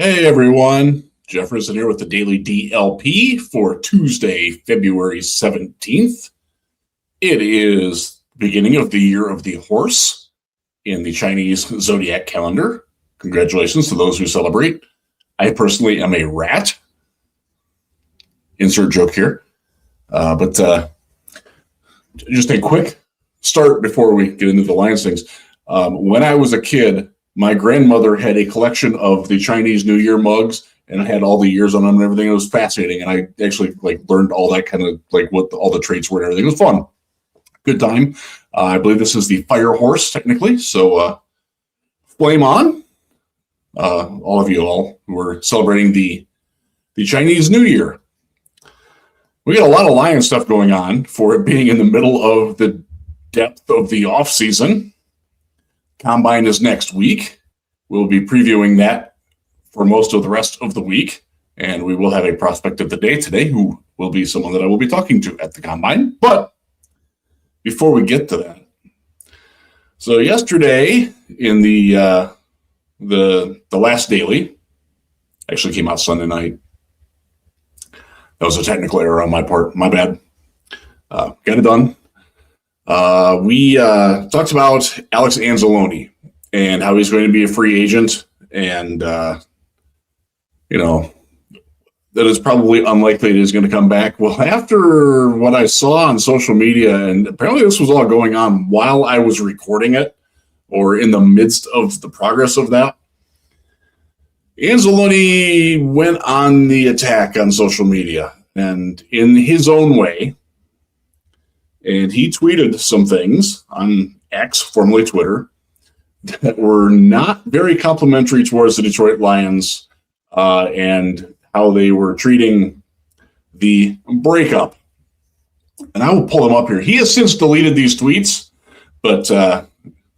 Hey everyone, Jefferson here with the Daily DLP for Tuesday, February 17th. It is the beginning of the year of the horse in the Chinese zodiac calendar. Congratulations to those who celebrate. I personally am a rat. Insert joke here. But just a quick start before we get into the Lions things. When I was a kid, my grandmother had a collection of the Chinese New Year mugs, and I had all the years on them and everything. It was fascinating, and I actually learned all that kind of what all the traits were and everything. It was fun, good time. I believe this is the fire horse technically, so flame on, all of you all who are celebrating the Chinese New Year. We got a lot of Lion stuff going on for it being in the middle of the depth of the off season. Combine is next week. We'll be previewing that for most of the rest of the week, and we will have a prospect of the day today who will be someone that I will be talking to at the Combine. But before we get to that, so yesterday in the last daily, actually came out Sunday night. That was a technical error on my part. My bad. Got it done. We talked about Alex Anzalone and how he's going to be a free agent, and that is probably unlikely that he's going to come back. Well, after what I saw on social media, and apparently this was all going on while I was recording it or in the midst of the progress of that, Anzalone went on the attack on social media and in his own way. And he tweeted some things on X, formerly Twitter, that were not very complimentary towards the Detroit Lions and how they were treating the breakup. And I will pull him up here. He has since deleted these tweets, but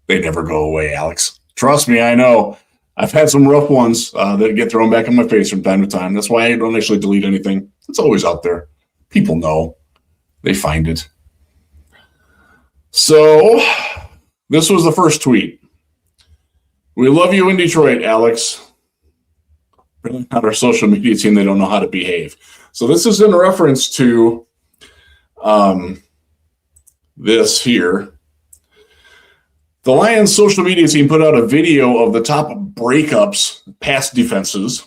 they never go away, Alex. Trust me, I know. I've had some rough ones that get thrown back in my face from time to time. That's why I don't actually delete anything. It's always out there. People know. They find it. So, this was the first tweet. We love you in Detroit, Alex. Really not our social media team. They don't know how to behave. So this is in reference to this here. The Lions social media team put out a video of the top breakups, pass defenses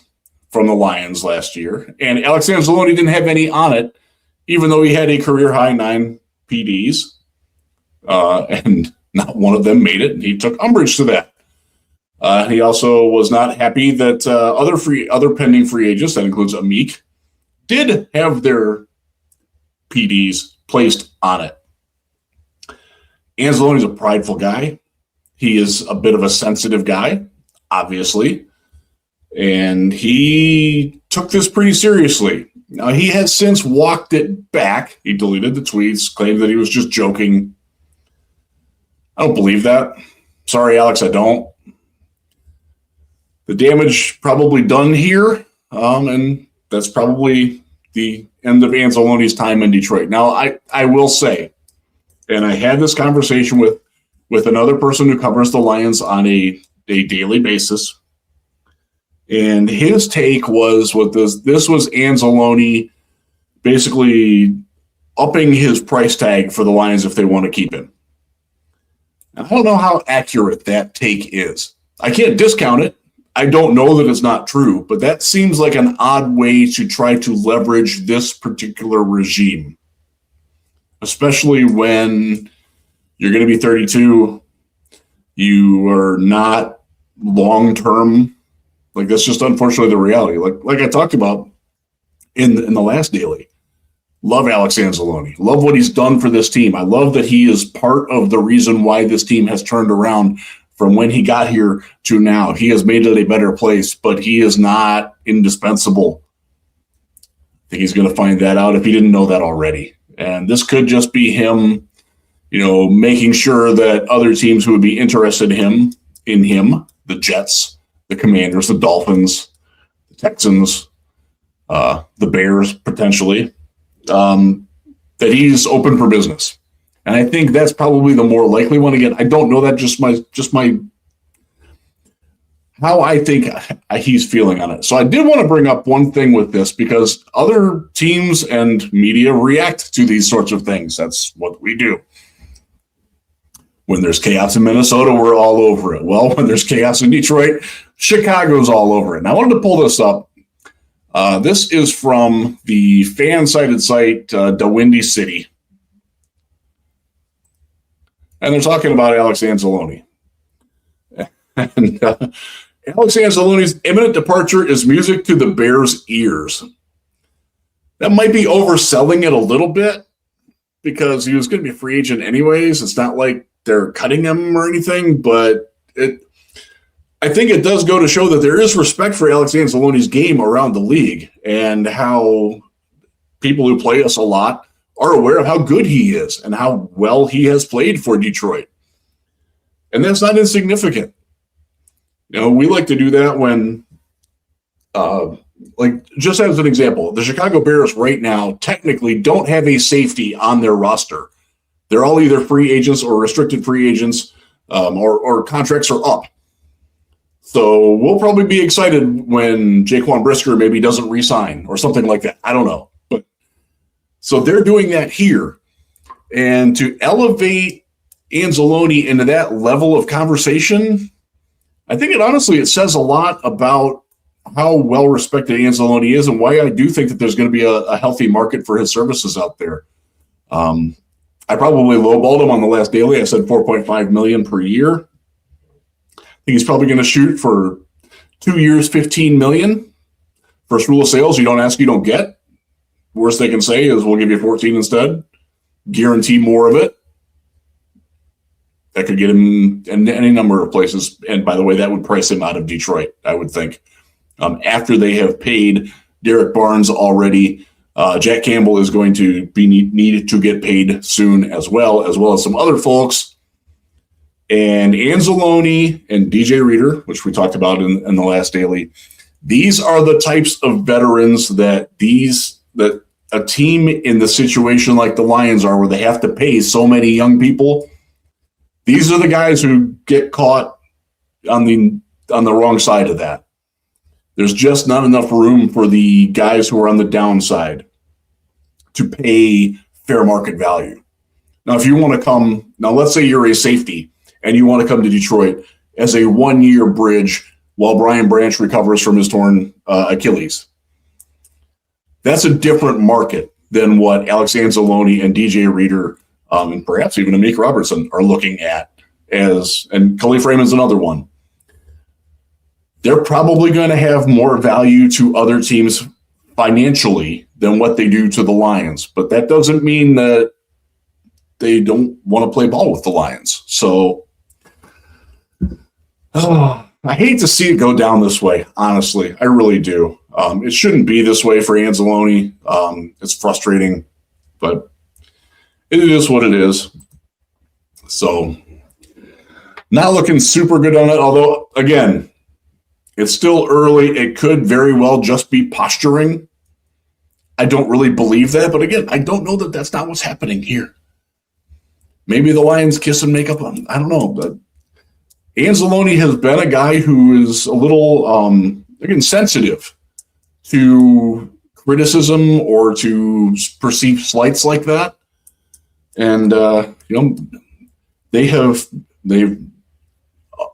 from the Lions last year. And Alex Anzalone didn't have any on it, even though he had a career-high 9 PDs. And not one of them made it. He took umbrage to that. He also was not happy that other pending free agents, that includes Amik, did have their PDs placed on it. Anzalone is a prideful guy. He is a bit of a sensitive guy, obviously, and he took this pretty seriously. Now, he has since walked it back. He deleted the tweets, claimed that he was just joking. I don't believe that. Sorry, Alex, I don't. The damage probably done here, and that's probably the end of Anzalone's time in Detroit. Now, I will say, and I had this conversation with another person who covers the Lions on a daily basis, and his take was this was Anzalone basically upping his price tag for the Lions if they want to keep him. I don't know how accurate that take is. I can't discount it. I don't know that it's not true, but that seems like an odd way to try to leverage this particular regime, especially when you're going to be 32. You are not long-term. That's just unfortunately the reality. Like I talked about in the last daily. Love Alex Anzalone. Love what he's done for this team. I love that he is part of the reason why this team has turned around from when he got here to now. He has made it a better place, but he is not indispensable. I think he's going to find that out if he didn't know that already. And this could just be him, making sure that other teams who would be interested in him, the Jets, the Commanders, the Dolphins, the Texans, the Bears, potentially, that he's open for business. And I think that's probably the more likely one. Again, I don't know that, just my how I think he's feeling on it. So I did want to bring up one thing with this because other teams and media react to these sorts of things. That's what we do. When there's chaos in Minnesota, we're all over it. Well, when there's chaos in Detroit, Chicago's all over it. And I wanted to pull this up. This is from the fan-sided site, The Windy City. And they're talking about Alex Anzalone. And Alex Anzalone's imminent departure is music to the Bears' ears. That might be overselling it a little bit because he was going to be a free agent anyways. It's not like they're cutting him or anything, but I think it does go to show that there is respect for Alex Anzalone's game around the league and how people who play us a lot are aware of how good he is and how well he has played for Detroit. And that's not insignificant. You know, we like to do that when, like, just as an example, the Chicago Bears right now technically don't have a safety on their roster. They're all either free agents or restricted free agents, or contracts are up. So we'll probably be excited when Jaquan Brisker maybe doesn't re-sign or something like that. I don't know. But so they're doing that here. And to elevate Anzalone into that level of conversation, I think it says a lot about how well respected Anzalone is and why I do think that there's going to be a healthy market for his services out there. I probably lowballed him on the last daily. I said $4.5 million per year. I think he's probably going to shoot for 2 years, $15 million. First rule of sales: you don't ask, you don't get. Worst they can say is we'll give you 14 instead. Guarantee more of it. That could get him in any number of places. And by the way, that would price him out of Detroit, I would think. After they have paid Derrick Barnes already, Jack Campbell is going to be needed to get paid soon as well as some other folks. And Anzalone and DJ Reader, which we talked about in the last daily, these are the types of veterans that a team in the situation like the Lions are, where they have to pay so many young people. These are the guys who get caught on the wrong side of that. There's just not enough room for the guys who are on the downside to pay fair market value. Now, if you want to come, let's say you're a safety and you want to come to Detroit as a 1-year bridge while Brian Branch recovers from his torn Achilles. That's a different market than what Alex Anzalone and DJ Reader, and perhaps even Amik Robertson, are looking at and Khalif Raymond's another one. They're probably going to have more value to other teams financially than what they do to the Lions, but that doesn't mean that they don't want to play ball with the Lions. So I hate to see it go down this way, honestly. I really do. It shouldn't be this way for Anzalone. It's frustrating, but it is what it is. So not looking super good on it, although, again, it's still early. It could very well just be posturing. I don't really believe that, but again, I don't know that that's not what's happening here. Maybe the Lions kiss and make up on, I don't know, but Anzalone has been a guy who is a little, again, sensitive to criticism or to perceived slights like that. And, they've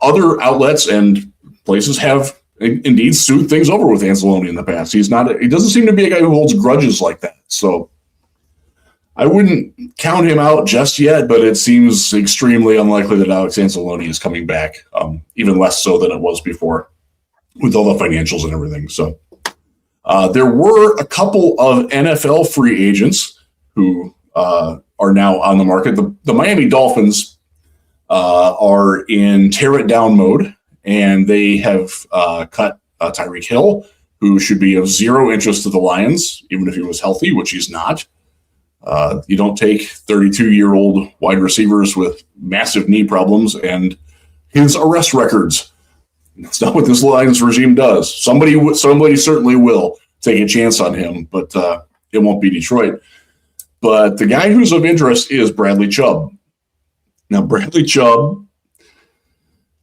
other outlets and places have indeed sued things over with Anzalone in the past. He doesn't seem to be a guy who holds grudges like that. So I wouldn't count him out just yet, but it seems extremely unlikely that Alex Anzalone is coming back, even less so than it was before with all the financials and everything. So there were a couple of NFL free agents who are now on the market. The Miami Dolphins are in tear it down mode, and they have cut Tyreek Hill, who should be of zero interest to the Lions, even if he was healthy, which he's not. You don't take 32-year-old wide receivers with massive knee problems and his arrest records. That's not what this Lions regime does. Somebody certainly will take a chance on him, but it won't be Detroit. But the guy who's of interest is Bradley Chubb. Now, Bradley Chubb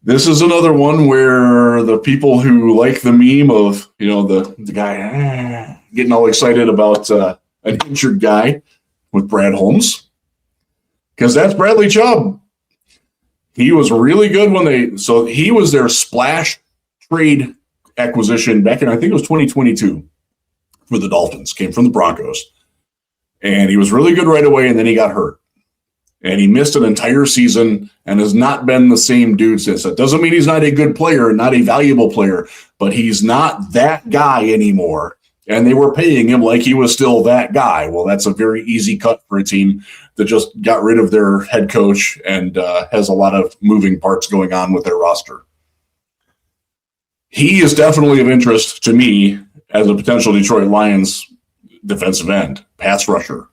This is another one where the people who like the meme of, the guy getting all excited about an injured guy with Brad Holmes, because that's Bradley Chubb. He was really good so he was their splash trade acquisition back in, I think it was 2022 for the Dolphins, came from the Broncos. And he was really good right away, and then he got hurt. And he missed an entire season and has not been the same dude since. That doesn't mean he's not a good player, not a valuable player, but he's not that guy anymore. And they were paying him like he was still that guy. Well, that's a very easy cut for a team that just got rid of their head coach and has a lot of moving parts going on with their roster. He is definitely of interest to me as a potential Detroit Lions defensive end, pass rusher.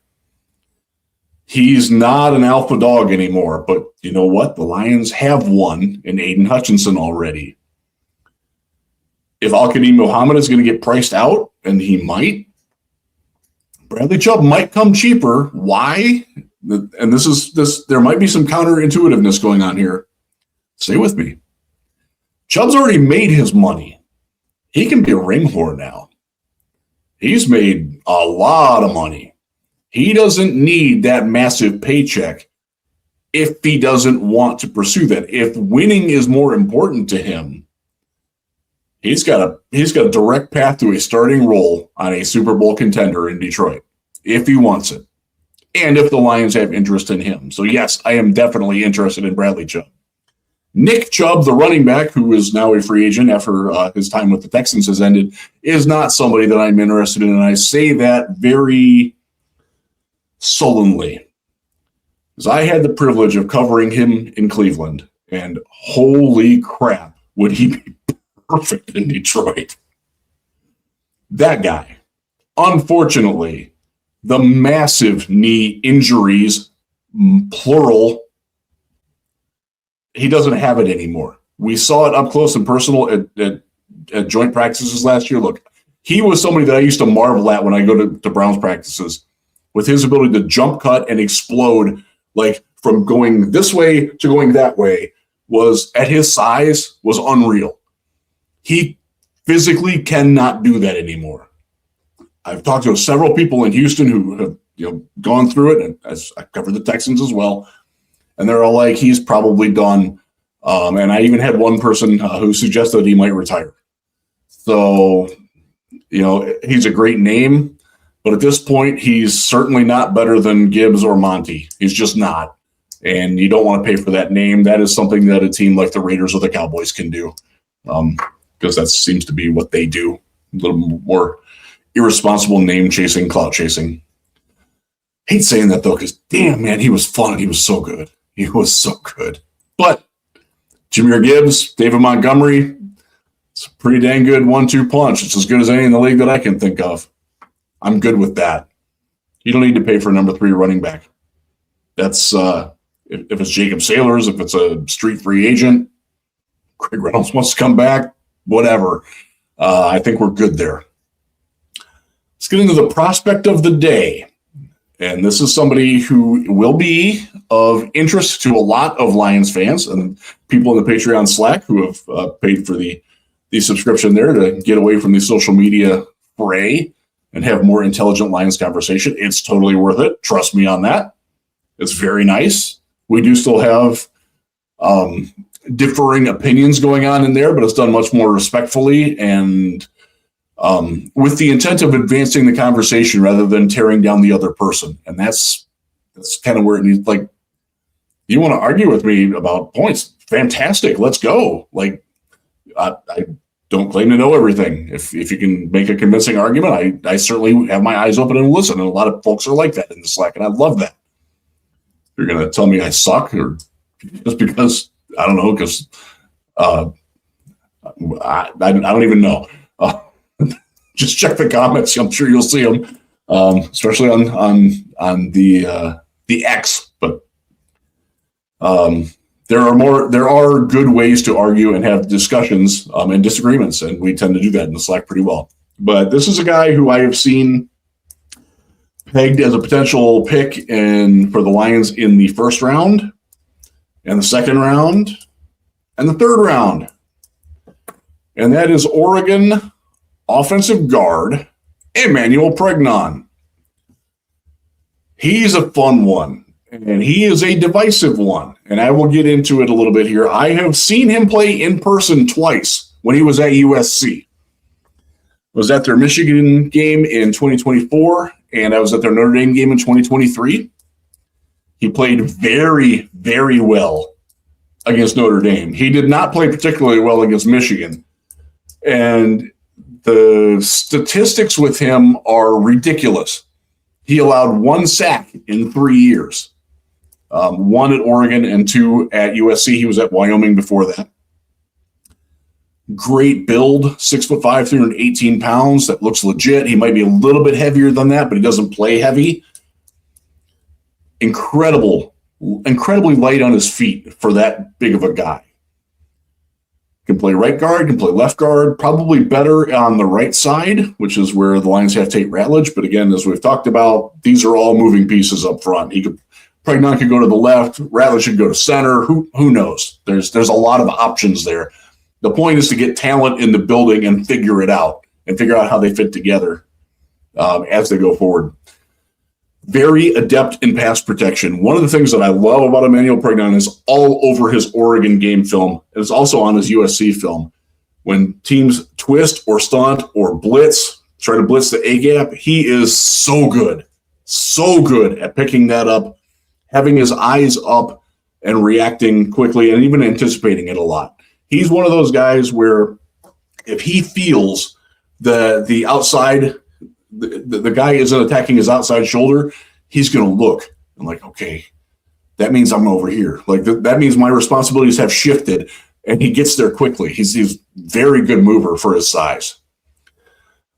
He's not an alpha dog anymore, but you know what? The Lions have one in Aiden Hutchinson already. If Al-Qadim Muhammad is going to get priced out, and he might, Bradley Chubb might come cheaper. Why? And there might be some counterintuitiveness going on here. Stay with me. Chubb's already made his money. He can be a ringhorn now. He's made a lot of money. He doesn't need that massive paycheck if he doesn't want to pursue that. If winning is more important to him, he's got a direct path to a starting role on a Super Bowl contender in Detroit if he wants it, and if the Lions have interest in him. So yes, I am definitely interested in Bradley Chubb. Nick Chubb, the running back, who is now a free agent after his time with the Texans has ended, is not somebody that I'm interested in, and I say that very sullenly, because I had the privilege of covering him in Cleveland, and holy crap, would he be perfect in Detroit. That guy, unfortunately, the massive knee injuries, plural, he doesn't have it anymore. We saw it up close and personal at joint practices last year. Look, he was somebody that I used to marvel at when I go to Browns practices, with his ability to jump cut and explode, like from going this way to going that way, was at his size was unreal. He physically cannot do that anymore. I've talked to several people in Houston who have gone through it, and as I covered the Texans as well, and they're all like, he's probably done. And I even had one person who suggested he might retire. So, he's a great name, but at this point, he's certainly not better than Gibbs or Monty. He's just not. And you don't want to pay for that name. That is something that a team like the Raiders or the Cowboys can do, because that seems to be what they do. A little more irresponsible name chasing, clout chasing. Hate saying that, though, because damn, man, he was fun. He was so good. He was so good. But Jahmyr Gibbs, David Montgomery, it's a pretty dang good 1-2 punch. It's as good as any in the league that I can think of. I'm good with that. You don't need to pay for a number 3 running back. That's if it's Jacob Sailors, if it's a street free agent, Craig Reynolds wants to come back, whatever. I think we're good there. Let's get into the prospect of the day. And this is somebody who will be of interest to a lot of Lions fans and people in the Patreon Slack who have paid for the subscription there to get away from the social media fray and have more intelligent Lions conversation. It's totally worth it. Trust me on that. It's very nice. We do still have differing opinions going on in there, but it's done much more respectfully and with the intent of advancing the conversation rather than tearing down the other person. And that's kind of where it needs, like, you want to argue with me about points? Fantastic. Let's go. Like, I don't claim to know everything. If you can make a convincing argument, I certainly have my eyes open and listen. And a lot of folks are like that in the Slack, and I love that. You're going to tell me I suck, or just because, I don't know, because I don't even know. Just check the comments. I'm sure you'll see them, especially on the X. But there are good ways to argue and have discussions and disagreements, and we tend to do that in the Slack pretty well. But this is a guy who I have seen pegged as a potential pick for the Lions in the first round and the second round. And the third round, and that is Oregon offensive guard Emmanuel Pregnon. He's a fun one, and he is a divisive one, and I will get into it a little bit here. I have seen him play in person twice when he was at USC. I was at their Michigan game in 2024, and I was at their Notre Dame game in 2023. He played very, very well against Notre Dame. He did not play particularly well against Michigan. And the statistics with him are ridiculous. He allowed 1 sack in 3 years, 1 at Oregon and 2 at USC. He was at Wyoming before that. Great build, 6'5", 318 pounds. That looks legit. He might be a little bit heavier than that, but he doesn't play heavy. Incredibly light on his feet for that big of a guy. Can play right guard, can play left guard, probably better on the right side, which is where the Lions have Tate Ratledge. But again, as we've talked about, these are all moving pieces up front. Pregnon could go to the left, Ratledge should go to center. Who knows? There's a lot of options there. The point is to get talent in the building and figure it out and figure out how they fit together as they go forward. Very adept in pass protection. One of the things that I love about Emmanuel Pregnon is all over his Oregon game film. It's also on his USC film. When teams twist or stunt or blitz, try to blitz the A-gap, he is so good at picking that up, having his eyes up and reacting quickly and even anticipating it a lot. He's one of those guys where if he feels the outside – the guy isn't attacking his outside shoulder, he's going to look. I'm like, okay, that means I'm over here. Like that means my responsibilities have shifted, and he gets there quickly. He's very good mover for his size.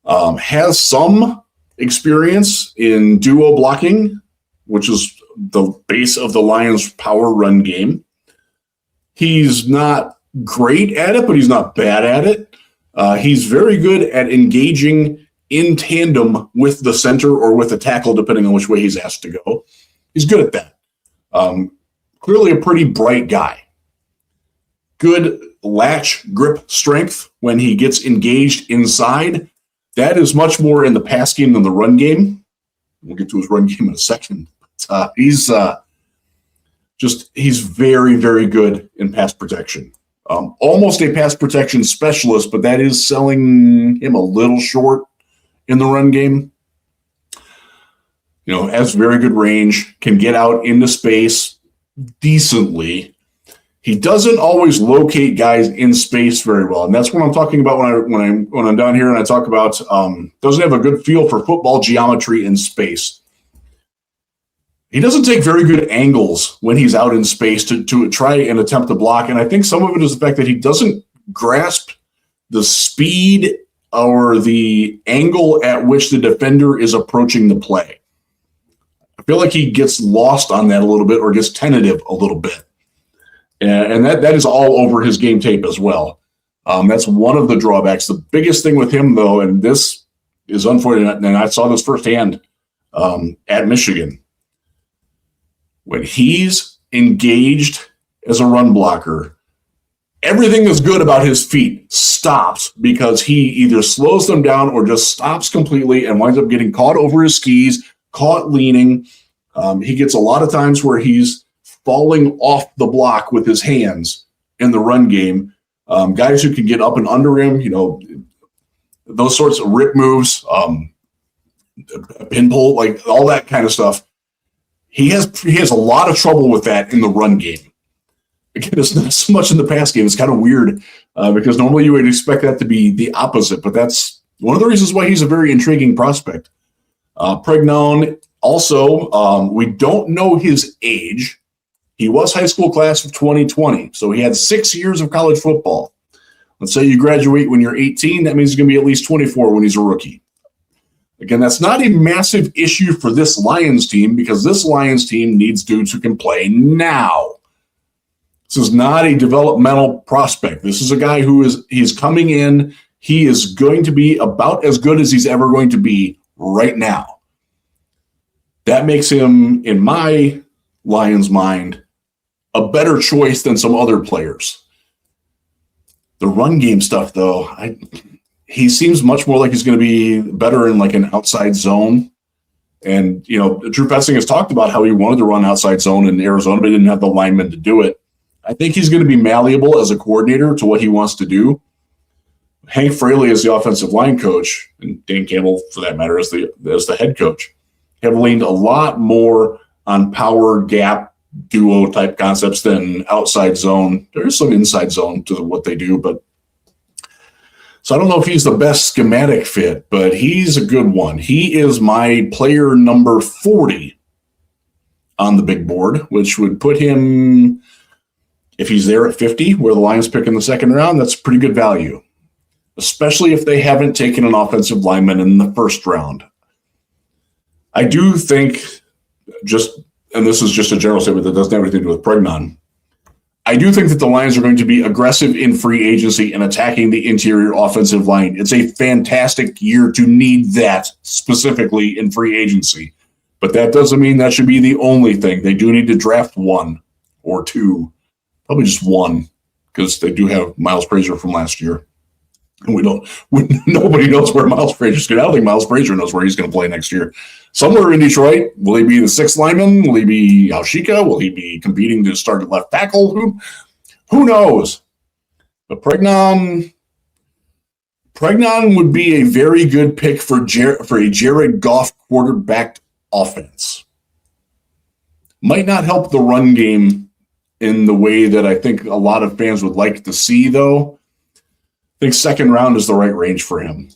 Has some experience in duo blocking, which is the base of the Lions' power run game. He's not great at it, but he's not bad at it. He's very good at engaging in tandem with the center or with the tackle, depending on which way he's asked to go. He's good at that. Clearly a pretty bright guy. Good latch grip strength when he gets engaged inside. That is much more in the pass game than the run game. We'll get to his run game in a second. He's very, very good in pass protection. Almost a pass protection specialist, but that is selling him a little short in the run game. Has very good range, can get out into space decently. He doesn't always locate guys in space very well, and that's what I'm talking about when I'm down here and I talk about doesn't have a good feel for football geometry in space. He doesn't take very good angles when he's out in space to try and attempt to block, and I think some of it is the fact that he doesn't grasp the speed or the angle at which the defender is approaching the play. I feel like he gets lost on that a little bit or gets tentative a little bit. And that is all over his game tape as well. That's one of the drawbacks. The biggest thing with him, though, and this is unfortunate, and I saw this firsthand at Michigan, when he's engaged as a run blocker, everything that's good about his feet stops because he either slows them down or just stops completely and winds up getting caught over his skis, caught leaning. He gets a lot of times where he's falling off the block with his hands in the run game. Guys who can get up and under him, those sorts of rip moves, pin pull, like all that kind of stuff. He has a lot of trouble with that in the run game. Again, it's not so much in the pass game. It's kind of weird because normally you would expect that to be the opposite, but that's one of the reasons why he's a very intriguing prospect. Pregnon, also, we don't know his age. He was high school class of 2020, so he had 6 years of college football. Let's say you graduate when you're 18. That means he's going to be at least 24 when he's a rookie. Again, that's not a massive issue for this Lions team because this Lions team needs dudes who can play now. This is not a developmental prospect. This is a guy he's coming in. He is going to be about as good as he's ever going to be right now. That makes him, in my Lions' mind, a better choice than some other players. The run game stuff, though, he seems much more like he's going to be better in like an outside zone. And, Drew Petzing has talked about how he wanted to run outside zone in Arizona, but he didn't have the linemen to do it. I think he's going to be malleable as a coordinator to what he wants to do. Hank Fraley is the offensive line coach, and Dan Campbell, for that matter, as the head coach, have leaned a lot more on power gap duo type concepts than outside zone. There is some inside zone to what they do, but so I don't know if he's the best schematic fit, but he's a good one. He is my player number 40 on the big board, which would put him, if he's there at 50, where the Lions pick in the second round, that's pretty good value, especially if they haven't taken an offensive lineman in the first round. I do think and this is just a general statement that doesn't have anything to do with Pregnon, I do think that the Lions are going to be aggressive in free agency and attacking the interior offensive line. It's a fantastic year to need that specifically in free agency. But that doesn't mean that should be the only thing. They do need to draft one or two, probably just one, because they do have Miles Frazier from last year. And nobody knows where Miles Frazier's going. I don't think Miles Frazier knows where he's going to play next year. Somewhere in Detroit, will he be the sixth lineman? Will he be Alshika? Will he be competing to start at left tackle? Who knows? But Pregnon would be a very good pick for a Jared Goff quarterbacked offense. Might not help the run game in the way that I think a lot of fans would like to see, though. I think second round is the right range for him.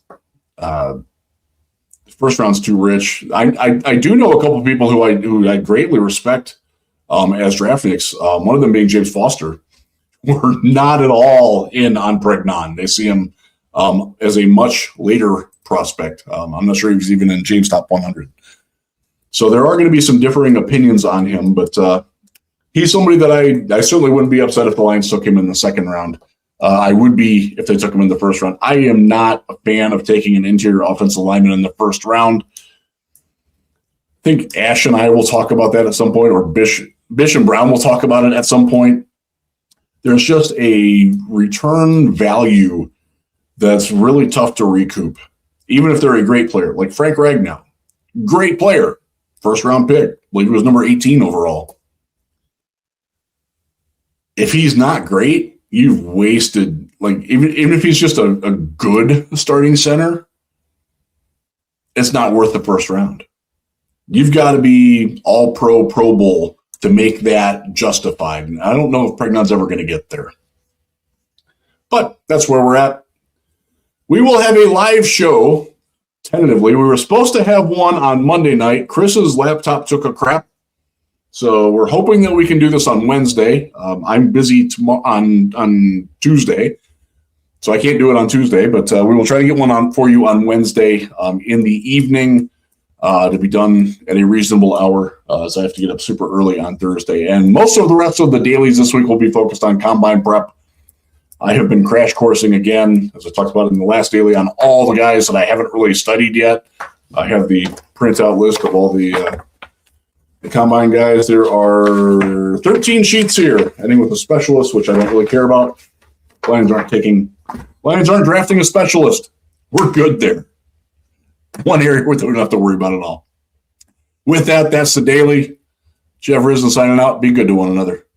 First round's too rich. I do know a couple of people who I greatly respect as draft picks. One of them being James Foster. We're not at all in on Pregnon. They see him as a much later prospect. I'm not sure he was even in James' top 100. So there are going to be some differing opinions on him, but he's somebody that I certainly wouldn't be upset if the Lions took him in the second round. I would be if they took him in the first round. I am not a fan of taking an interior offensive lineman in the first round. I think Ash and I will talk about that at some point, or Bish and Brown will talk about it at some point. There's just a return value that's really tough to recoup, even if they're a great player, like Frank Ragnow. Great player, first round pick. I believe he was number 18 overall. If he's not great, you've wasted, even if he's just a good starting center, it's not worth the first round. You've got to be all Pro Bowl to make that justified. And I don't know if Pregnon's ever going to get there. But that's where we're at. We will have a live show, tentatively. We were supposed to have one on Monday night. Chris's laptop took a crap. So we're hoping that we can do this on Wednesday. I'm busy on Tuesday, so I can't do it on Tuesday, but we will try to get one on for you on Wednesday in the evening to be done at a reasonable hour, as I have to get up super early on Thursday. And most of the rest of the dailies this week will be focused on combine prep. I have been crash coursing again, as I talked about in the last daily, on all the guys that I haven't really studied yet. I have the printout list of all the combine guys. There are 13 sheets here, ending with a specialist, which I don't really care about. Lions aren't drafting a specialist. We're good there. One area where we don't have to worry about it all. With that, that's the daily. Jeff Risen signing out. Be good to one another.